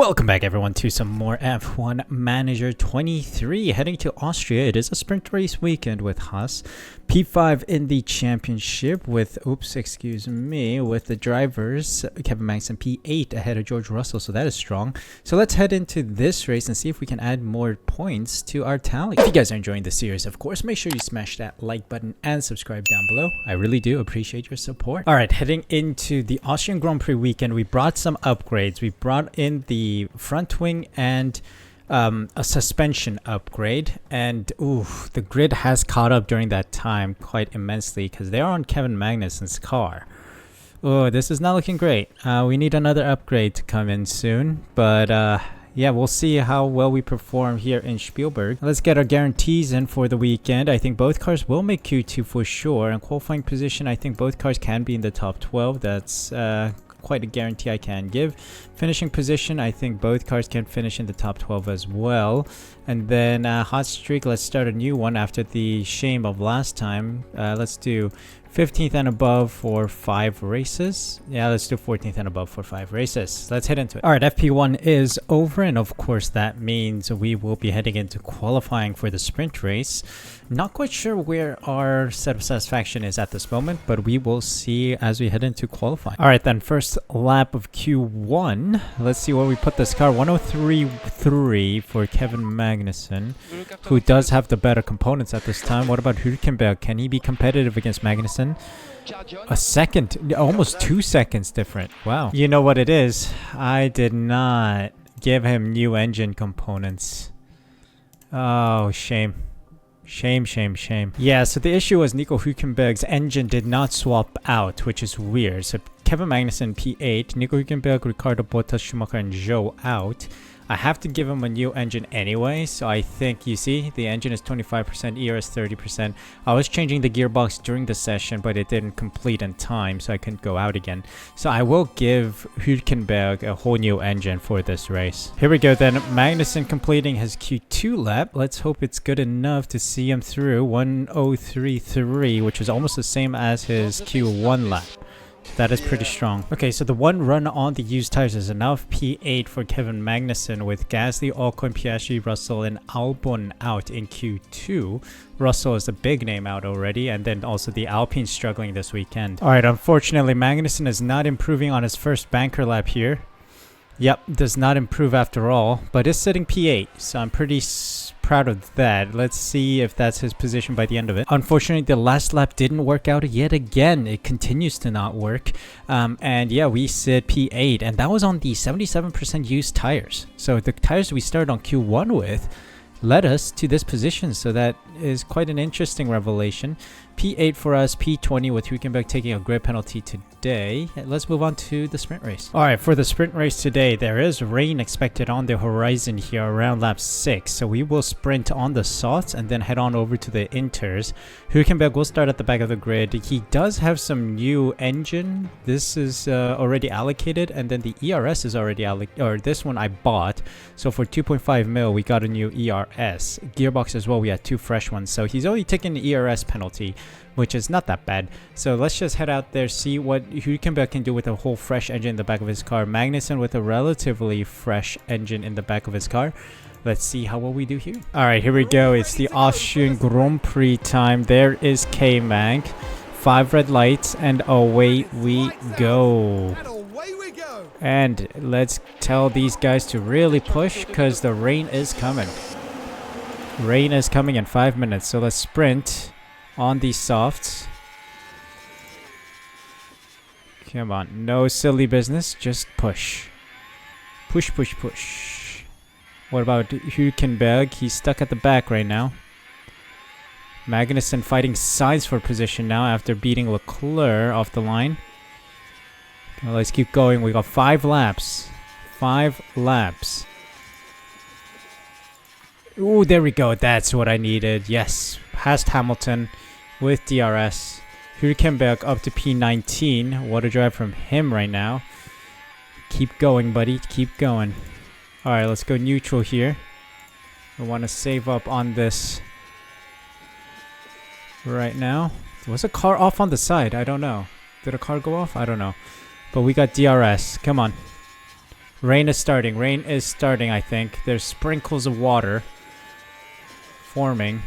Welcome back everyone to some more F1 Manager 23. Heading to Austria. It is a sprint race weekend with Haas. P5 in the championship with, with the drivers, Kevin Magnussen P8 ahead of George Russell, so that is strong. So let's head into this race and see if we can add more points to our tally. If you guys are enjoying the series, of course, make sure you smash that like button and subscribe down below. I really do appreciate your support. Alright, heading into the Austrian Grand Prix weekend, we brought some upgrades. We brought in the front wing and a suspension upgrade, and the grid has caught up during that time quite immensely because they are on Kevin Magnussen's car. Oh, this is not looking great. We need another upgrade to come in soon, but yeah, we'll see how well we perform here in Spielberg. Let's get our guarantees in for the weekend. I think both cars will make Q2 for sure, and qualifying position, I think both cars can be in the top 12. That's quite a guarantee I can give. Finishing position, I think both cars can finish in the top 12 as well. And then hot streak, let's start a new one after the shame of last time. Let's do 15th and above for 5 races. Yeah, let's do 14th and above for 5 races. Let's head into it. Alright, FP1 is over, and of course that means we will be heading into qualifying for the sprint race. Not quite sure where our set of satisfaction is at this moment, but we will see as we head into qualifying. Alright then, first lap of Q1. Let's see where we put this car. 103.3 for Kevin Magnussen, who does have the better components at this time. What about Hülkenberg? Can he be competitive against Magnussen? A second, almost 2 seconds different. Wow. You know what it is? I did not give him new engine components. Oh, shame. Shame, shame, shame. Yeah, so the issue was Nico Hülkenberg's engine did not swap out, which is weird. So Kevin Magnussen P8, Nico Hülkenberg, Ricardo Bottas, Schumacher, and Zhou out. I have to give him a new engine anyway, so I think, you see, the engine is 25%, ERS 30%. I was changing the gearbox during the session, but it didn't complete in time, so I couldn't go out again. So I will give Hülkenberg a whole new engine for this race. Here we go then, Magnussen completing his Q2 lap. Let's hope it's good enough to see him through. 1:03.3, which is almost the same as his Q1 lap. That is pretty strong. Okay, so the one run on the used tires is enough. P8 for Kevin Magnussen with Gasly, Ocon, Piastri, Russell, and Albon out in Q2. Russell is a big name out already, and then also the Alpine struggling this weekend. Alright, unfortunately, Magnussen is not improving on his first banker lap here. Yep, does not improve after all, but is sitting P8, so I'm pretty proud of that. Let's see if that's his position by the end of it. Unfortunately, the last lap didn't work out yet again. It continues to not work. And yeah, we sit P8, and that was on the 77% used tires. So the tires we started on Q1 with led us to this position, so that is quite an interesting revelation. P8 for us, P20 with Hülkenberg taking a grid penalty today. Let's move on to the sprint race. Alright, for the sprint race today, there is rain expected on the horizon here around lap 6. So we will sprint on the softs and then head on over to the inters. Hülkenberg will start at the back of the grid. He does have some new engine. This is already allocated, and then the ERS is already allocated, or this one I bought. So for 2.5 mil, we got a new ERS. Gearbox as well, we had 2 fresh ones. So he's only taking the ERS penalty, which is not that bad. So let's just head out there, see what Hülkenberg can do with a whole fresh engine in the back of his car. Magnussen with a relatively fresh engine in the back of his car. Let's see how well we do here. Alright, here we go. It's the Austrian Grand Prix time. There is K-Mag. 5 red lights, and away we go. And let's tell these guys to really push, because the rain is coming. Rain is coming in 5 minutes, so let's sprint on these softs. Come on, no silly business, just push. Push, push, push. What about Hülkenberg? He's stuck at the back right now. Magnussen fighting Sainz for position now after beating Leclerc off the line. Well, let's keep going. We got 5 laps. 5 laps. Ooh, there we go. That's what I needed. Yes. Past Hamilton with DRS. Hülkenberg up to P19. What a drive from him right now. Keep going, buddy. Keep going. Alright, let's go neutral here. I want to save up on this right now. Was a car off on the side? I don't know. Did a car go off? I don't know. But we got DRS. Come on. Rain is starting. Rain is starting, I think. There's sprinkles of water forming.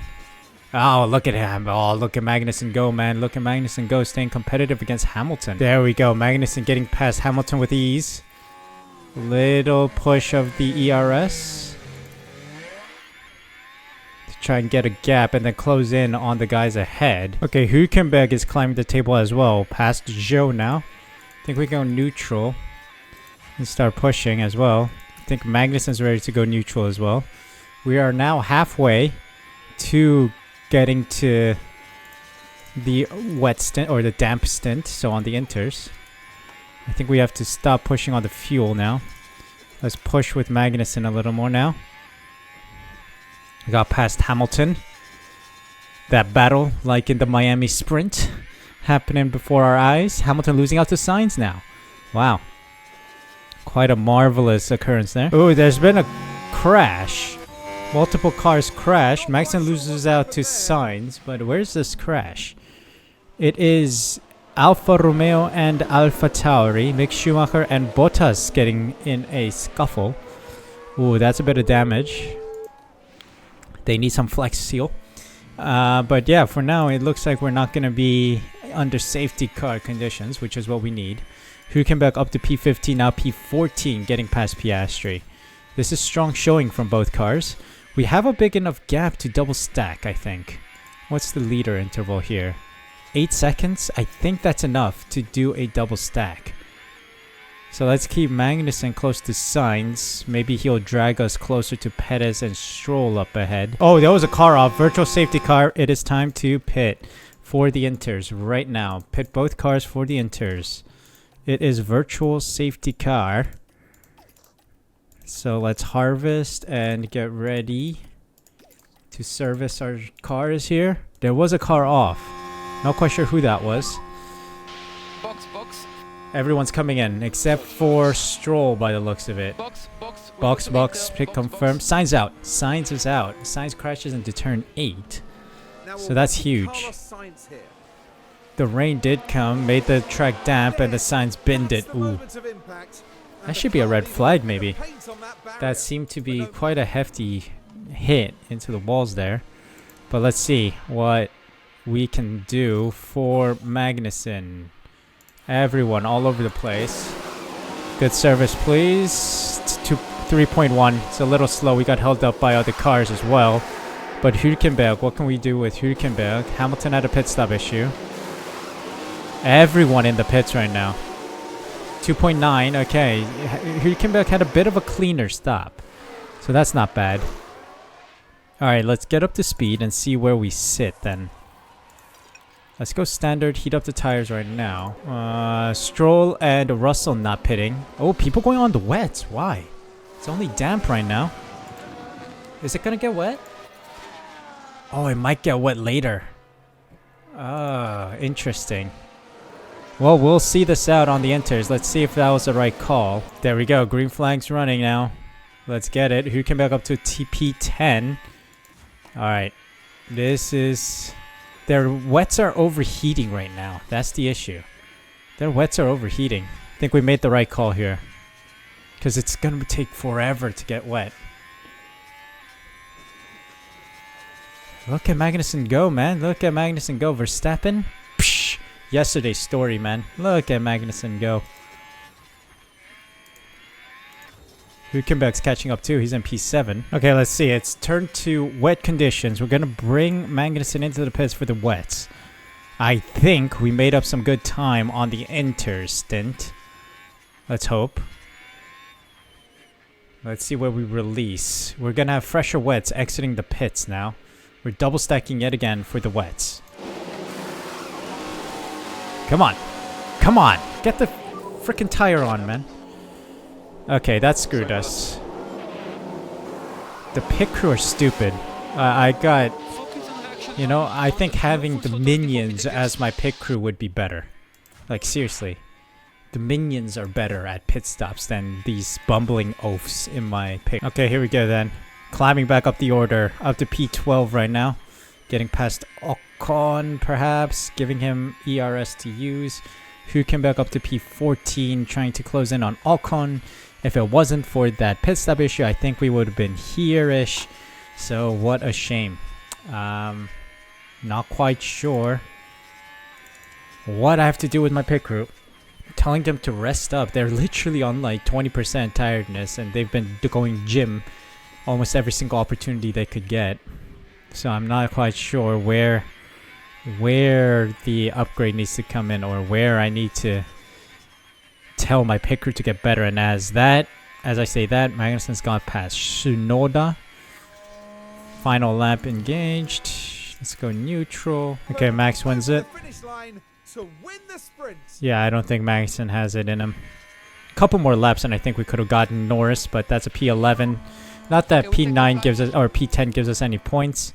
Oh, look at him. Oh, look at Magnussen go, man. Look at Magnussen go, staying competitive against Hamilton. There we go. Magnussen getting past Hamilton with ease. Little push of the ERS to try and get a gap and then close in on the guys ahead. Okay, Hülkenberg is climbing the table as well. Past Zhou now. I think we go neutral and start pushing as well. I think Magnussen's ready to go neutral as well. We are now halfway to getting to the wet stint or the damp stint, so on the inters. I think we have to stop pushing on the fuel now. Let's push with Magnussen a little more now. We got past Hamilton. That battle, like in the Miami sprint, happening before our eyes. Hamilton losing out to Sainz now. Wow. Quite a marvelous occurrence there. Oh, there's been a crash. Multiple cars crashed. Magnussen loses out to Sainz, but where's this crash? It is Alfa Romeo and Alfa Tauri. Mick Schumacher and Bottas getting in a scuffle. Ooh, that's a bit of damage. They need some flex seal. But yeah, for now, it looks like we're not going to be under safety car conditions, which is what we need. Hülkenberg up to P15, now P14, getting past Piastri. This is strong showing from both cars. We have a big enough gap to double stack, I think. What's the leader interval here? 8 seconds? I think that's enough to do a double stack. So let's keep Magnussen close to Sainz. Maybe he'll drag us closer to Perez and Stroll up ahead. Oh, there was a car off. Virtual safety car. It is time to pit for the inters right now. Pit both cars for the inters. It is virtual safety car. So let's harvest and get ready to service our cars here. There was a car off. Not quite sure who that was. Box. Everyone's coming in except for Stroll by the looks of it. Box. Pick confirmed. Sainz out. Sainz is out. Sainz crashes into turn 8. So that's huge. The rain did come, made the track damp, and the Sainz binned it. Ooh. That should be a red flag, maybe. That seemed to be quite a hefty hit into the walls there. But let's see what we can do for Magnussen. Everyone all over the place. Good service, please. 3.1. It's a little slow. We got held up by other cars as well. But Hülkenberg, what can we do with Hülkenberg? Hamilton had a pit stop issue. Everyone in the pits right now. 2.9. Okay. Hülkenberg had a bit of a cleaner stop. So that's not bad. Alright, let's get up to speed and see where we sit then. Let's go standard, heat up the tires right now. Stroll and Russell not pitting. Oh, people going on the wets. Why? It's only damp right now. Is it gonna get wet? Oh, it might get wet later. Interesting. Well, we'll see this out on the inters. Let's see if that was the right call. There we go. Green flag's running now. Let's get it. Who came back up to TP10? Alright. This is... Their wets are overheating right now. That's the issue. Their wets are overheating. I think we made the right call here. Because it's going to take forever to get wet. Look at Magnussen go, man. Look at Magnussen go. Verstappen. Psh, yesterday's story, man. Look at Magnussen go. Hülkenberg's catching up too. He's in P7. Okay, let's see. It's turned to wet conditions. We're going to bring Magnussen into the pits for the wets. I think we made up some good time on the inter stint. Let's hope. Let's see where we release. We're going to have fresher wets exiting the pits now. We're double stacking yet again for the wets. Come on. Come on. Get the freaking tire on, man. Okay, that screwed us. The pit crew are stupid. I got... You know, I think having the minions as my pit crew would be better. Like, seriously. The minions are better at pit stops than these bumbling oafs in my pit. Okay, here we go then. Climbing back up the order. Up to P12 right now. Getting past Ocon, perhaps. Giving him ERS to use. Hülkenberg up to P14. Trying to close in on Ocon. If it wasn't for that pit stop issue, I think we would have been here-ish. So what a shame. Not quite sure what I have to do with my pit crew. Telling them to rest up. They're literally on like 20% tiredness, and they've been going gym almost every single opportunity they could get. So I'm not quite sure where the upgrade needs to come in, or where I need to tell my pit crew to get better. And as I say that, Magnussen's got past Tsunoda. Final lap engaged. Let's go neutral. Okay, Max wins it. Yeah, I don't think Magnussen has it in him. A couple more laps and I think we could have gotten Norris, but that's a P11. Not that P9 gives us, or P10 gives us any points.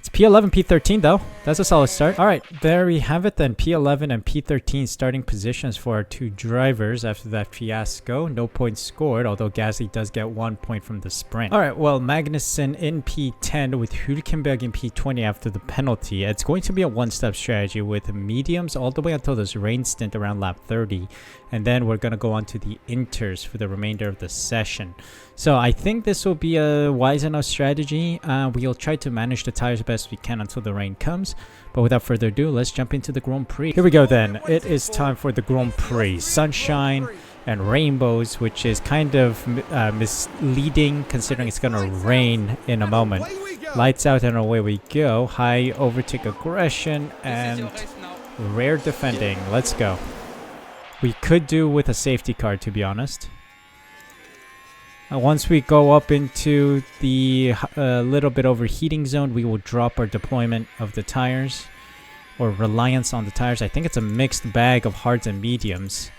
It's P11, P13 though. That's a solid start. Alright, there we have it then. P11 and P13 starting positions for our two drivers after that fiasco. No points scored, although Gasly does get 1 point from the sprint. Alright, well, Magnussen in P10 with Hülkenberg in P20 after the penalty. It's going to be a one-step strategy with mediums all the way until this rain stint around lap 30. And then we're going to go on to the inters for the remainder of the session. So I think this will be a wise enough strategy. We'll try to manage the tires best we can until the rain comes. But without further ado, let's jump into the Grand Prix. Here we go then. It is time for the Grand Prix. Sunshine and rainbows, which is kind of misleading considering it's going to rain in a moment. Lights out and away we go. High overtake aggression and rare defending. Let's go. We could do with a safety car, to be honest. Once we go up into the little bit overheating zone, we will drop our deployment of the tires, or reliance on the tires. I think it's a mixed bag of hards and mediums.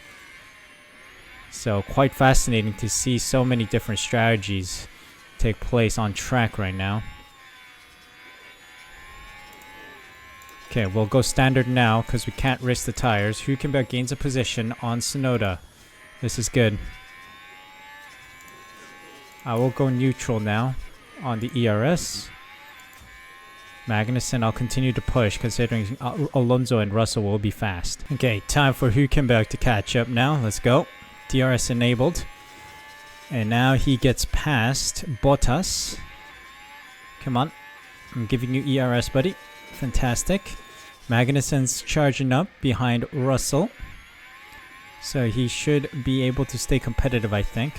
So quite fascinating to see so many different strategies take place on track right now. Okay, we'll go standard now because we can't risk the tires. Hülkenberg gains a position on Tsunoda. This is good. I will go neutral now on the ERS. Magnussen, I'll continue to push considering Alonso and Russell will be fast. Okay, time for Hülkenberg to catch up now. Let's go. DRS enabled. And now he gets past Bottas. Come on. I'm giving you ERS, buddy. Fantastic. Magnussen's charging up behind Russell. So he should be able to stay competitive, I think.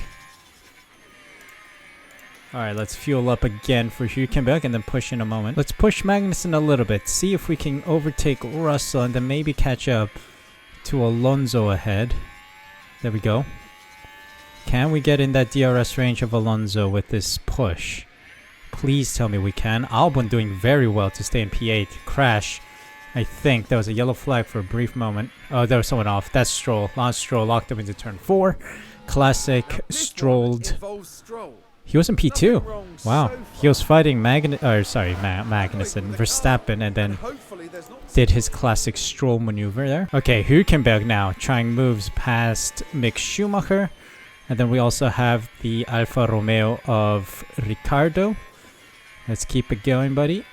Alright, let's fuel up again for Hülkenberg and then push in a moment. Let's push Magnussen a little bit. See if we can overtake Russell and then maybe catch up to Alonso ahead. There we go. Can we get in that DRS range of Alonso with this push? Please tell me we can. Albon doing very well to stay in P8. Crash. I think that was a yellow flag for a brief moment. Oh, there was someone off. That's Stroll. Lance Stroll locked up into turn 4. Classic Strolled. He was in P2. Wow. He was fighting Magnussen, Verstappen, and then did his classic Stroll maneuver there. Okay, Hülkenberg now trying moves past Mick Schumacher. And then we also have the Alfa Romeo of Ricciardo. Let's keep it going, buddy.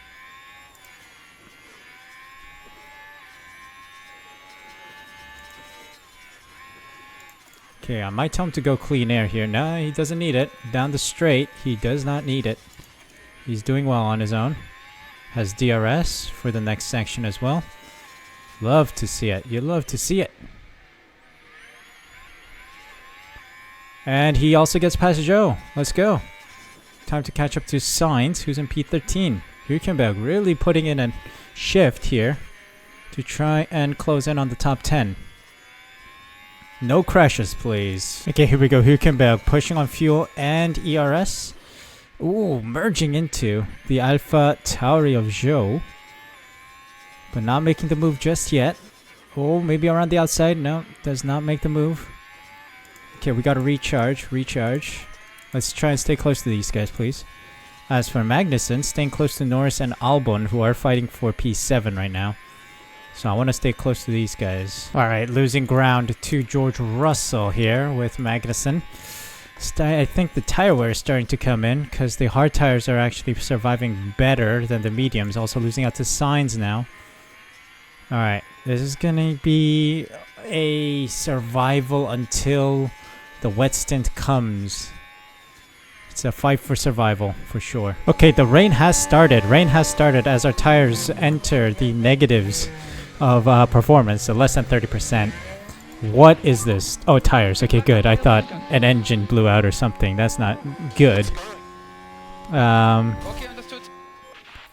Okay, I might tell him to go clean air here. No, he doesn't need it. Down the straight, he does not need it. He's doing well on his own. Has DRS for the next section as well. Love to see it. You love to see it. And he also gets past Joe. Let's go. Time to catch up to Sainz, who's in P13. Hülkenberg really putting in a shift here to try and close in on the top 10. No crashes, please. Okay, here we go. Hülkenberg pushing on fuel and ERS. Ooh, merging into the Alpha Tauri of Zhou. But not making the move just yet. Oh, maybe around the outside. No, does not make the move. Okay, we gotta recharge. Let's try and stay close to these guys, please. As for Magnussen, staying close to Norris and Albon, who are fighting for P7 right now. So I want to stay close to these guys. Alright, losing ground to George Russell here with Magnussen. I think the tire wear is starting to come in because the hard tires are actually surviving better than the mediums. Also losing out to Sainz now. Alright, this is going to be a survival until The wet stint comes. It's a fight for survival, for sure. Okay, the rain has started. Rain has started as our tires enter the negatives of performance, so less than 30%. What is this? Oh, tires. Okay, good. I thought an engine blew out or something. That's not good. Okay, understood.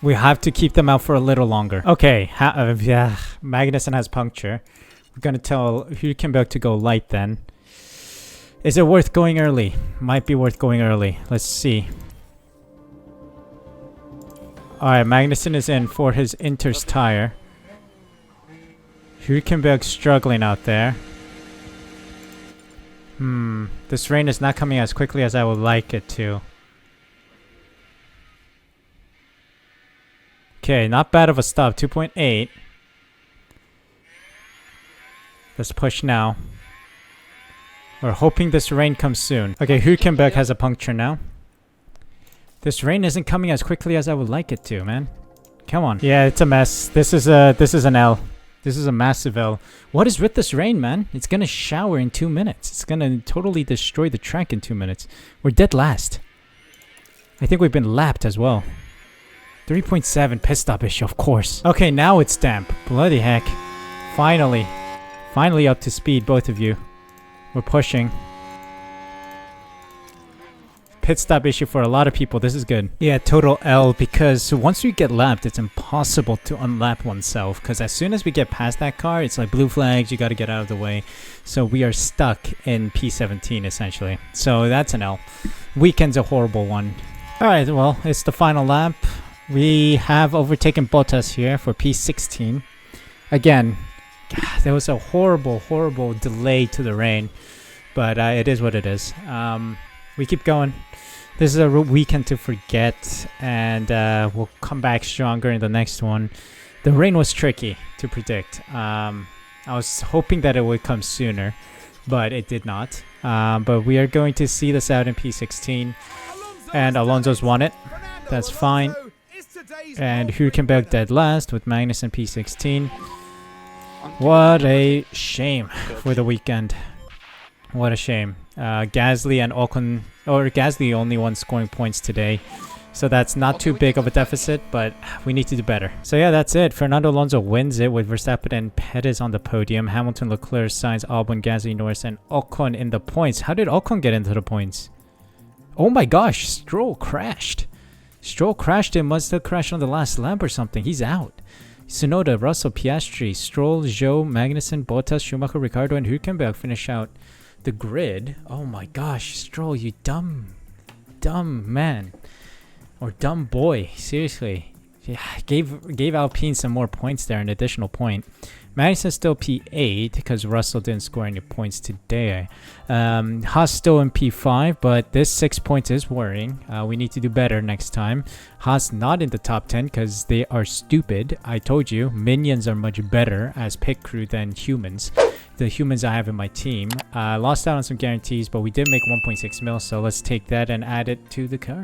We have to keep them out for a little longer. Okay, yeah, Magnussen has puncture. We're gonna tell Hülkenberg to go light then. Is it worth going early? Might be worth going early. Let's see. Alright, Magnussen is in for his Inter's tire. Hülkenberg struggling out there. This rain is not coming as quickly as I would like it to. Okay, not bad of a stop. 2.8. Let's push now. We're hoping this rain comes soon. Okay, Hülkenberg has a puncture now. This rain isn't coming as quickly as I would like it to, man. Come on. Yeah, it's a mess. This is an L. This is a massive L. What is with this rain, man? It's gonna shower in 2 minutes. It's gonna totally destroy the track in 2 minutes. We're dead last. I think we've been lapped as well. 3.7 pit stop issue, of course. Okay, now it's damp. Bloody heck. Finally. Finally up to speed, both of you. We're pushing. Pit stop issue for a lot of people. This is good. Yeah, total L, because once we get lapped, it's impossible to unlap oneself. Because as soon as we get past that car, it's like blue flags. You got to get out of the way. So we are stuck in P17, essentially. So that's an L. Weekend's a horrible one. Alright, well, it's the final lap. We have overtaken Bottas here for P16. Again, there was a horrible, horrible delay to the rain. But it is what it is. We keep going. This is a weekend to forget. And we'll come back stronger in the next one. The rain was tricky to predict. I was hoping that it would come sooner. But it did not. But we are going to see this out in P16. And Alonso's won it. That's fine. And Hülkenberg dead last with Magnussen P16. What a shame for the weekend. What a shame. Gasly and Ocon, or Gasly only one scoring points today. So that's not too big of a deficit, but we need to do better. So yeah, that's it. Fernando Alonso wins it with Verstappen and Perez on the podium. Hamilton, Leclerc, Sainz, Albon, Gasly, Norris, and Ocon in the points. How did Ocon get into the points? Oh my gosh, Stroll crashed. Stroll crashed and must have crashed on the last lap or something. He's out. Tsunoda, Russell, Piastri, Stroll, Zhou, Magnussen, Bottas, Schumacher, Ricciardo, and Hülkenberg finish out the grid. Oh my gosh, Stroll, you dumb man. Or dumb boy. Seriously. Yeah, gave Alpine some more points there, an additional point. Magnussen still P8 because Russell didn't score any points today. Haas still in P5, but this 6 points is worrying. We need to do better next time. Haas not in the top 10 because they are stupid. I told you, minions are much better as pit crew than humans. The humans I have in my team. Lost out on some guarantees, but we did make 1.6 mil, so let's take that and add it to the car.